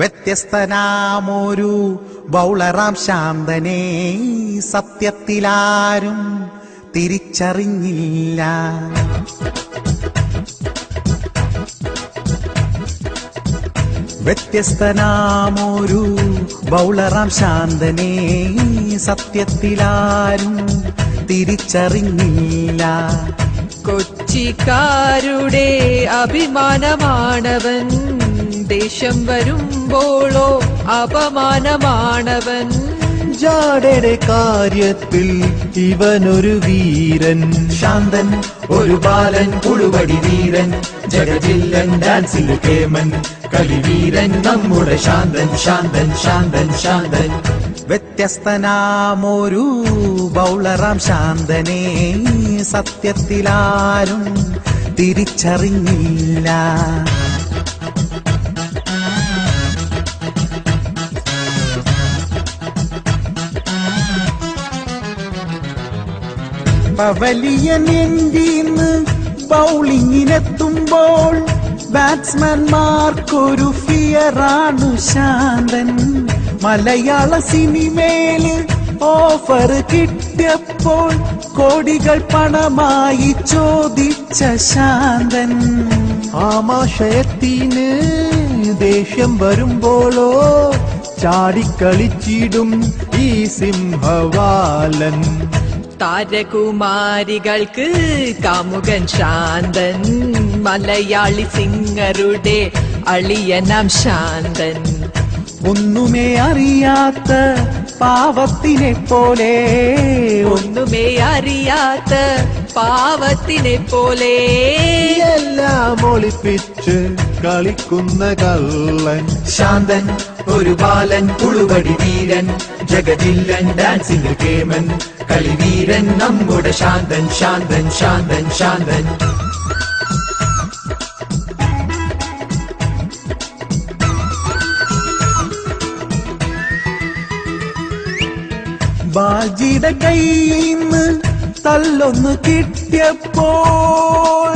വ്യത്യസ്തനാമൊരു ബൗളറാം ശാന്തനെ സത്യത്തിലാരും തിരിച്ചറിഞ്ഞില്ല. വ്യത്യസ്തനാമൊരു ബൗളറാം ശാന്തനെ സത്യത്തിലാരും തിരിച്ചറിഞ്ഞില്ല. കൊച്ചിക്കാരുടെ അഭിമാനമാണവൻ, ദേശം വരുമ്പോളോ അപമാനമാണവൻ. ജാഡയുടെ കാര്യത്തിൽ ഇവനൊരു വീരൻ, ശാന്തൻ ഒരു ബാലൻ, പുളുവടി വീരൻ, ജഗജില്ലൻ ഡാൻസിൽ കേമൻ, കളിവീരൻ നമ്മുടെ ശാന്തൻ ശാന്തൻ ശാന്തൻ ശാന്തൻ. വ്യത്യസ്തനാമൊരു ബൗളറാം ശാന്തനെ സത്യത്തിലാരും തിരിച്ചറിഞ്ഞില്ല. പവലിയൻ എന്റീന്ന് ബൗളിങ്ങിനെത്തുമ്പോൾ ബാറ്റ്സ്മാൻമാർക്കൊരു ഫിയറാണു ശാന്തൻ. മലയാള സിനിമയില് ഓഫർ കിട്ടിയപ്പോൾ കോടികൾ പണമായി ചോദിച്ച ശാന്തൻ. ആമാശയത്തിന് ദേഷ്യം വരുമ്പോളോ ചാടിക്കളിച്ചിടും ഈ സിംഹവാലൻ. താരകുമാരികൾക്ക് കാമുകൻ ശാന്തൻ, മലയാളി സിംഗറുടെ അളിയനാം ശാന്തൻ. ഒന്നുമേ അറിയാത്ത പാവത്തിനെ പോലെ, ഒന്നുമേ അറിയാത്ത പാവത്തിനെ പോലെ, എല്ലാം ഒളിപ്പിച്ച് കളിക്കുന്ന കള്ളൻ. ശാന്തൻ ഒരു ബാലൻ, പുളുവടി വീരൻ, ജഗജില്ലൻ ഡാൻസിൽ കേമൻ, കളിവീരൻ നമ്മുടെ ശാന്തൻ ശാന്തൻ ശാന്തൻ ശാന്തൻ. ബാജിയുടെ കയ്യിന്ന് തല്ലൊന്ന് കിട്ടിയപ്പോൾ,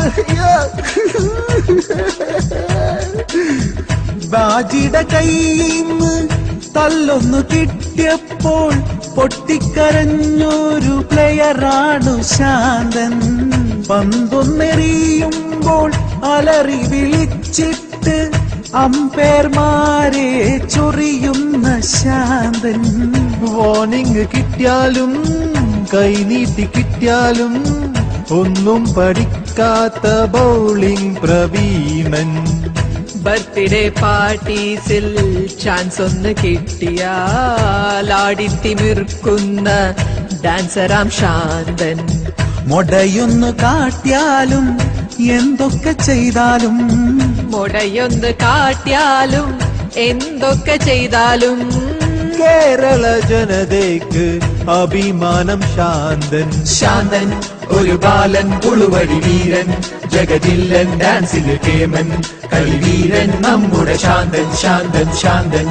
ബാജിയുടെ കയ്യിന്ന് തല്ലൊന്നു കിട്ടിയപ്പോൾ പൊട്ടിക്കരഞ്ഞൊരു പ്ലെയറാണു ശാന്തൻ. പന്തൊന്നെറിയുമ്പോൾ അലറി വിളിച്ചിട്ട് അമ്പയർമാരെ ചൊറിയുന്ന ശാന്തൻ. വാർണിംഗ് കിട്ടിയാലും കൈനീട്ടി കിട്ടിയാലും ഒന്നും പഠിക്കാത്ത ബൗളിംഗ് പ്രവീണൻ. ബർത്ത്ഡേ പാർട്ടീസിൽ ചാൻസ് ഒന്ന് കിട്ടിയാൽ ആടിത്തിമിർക്കുന്ന ഡാൻസറാം ശാന്തൻ. മൊടയൊന്നു കാട്ടിയാലും എന്തൊക്കെ ചെയ്താലും, മൊടയൊന്ന് കാട്ടിയാലും എന്തൊക്കെ ചെയ്താലും കേരള ജനതയ്ക്ക് അഭിമാനം ശാന്തൻ. ശാന്തൻ ഒരു ബാലൻ, പുളുവടി വീരൻ, ജഗജില്ലൻ ഡാൻസിൽ കേമൻ, കളിവീരൻ നമ്മുടെ ശാന്തൻ ശാന്തൻ ശാന്തൻ.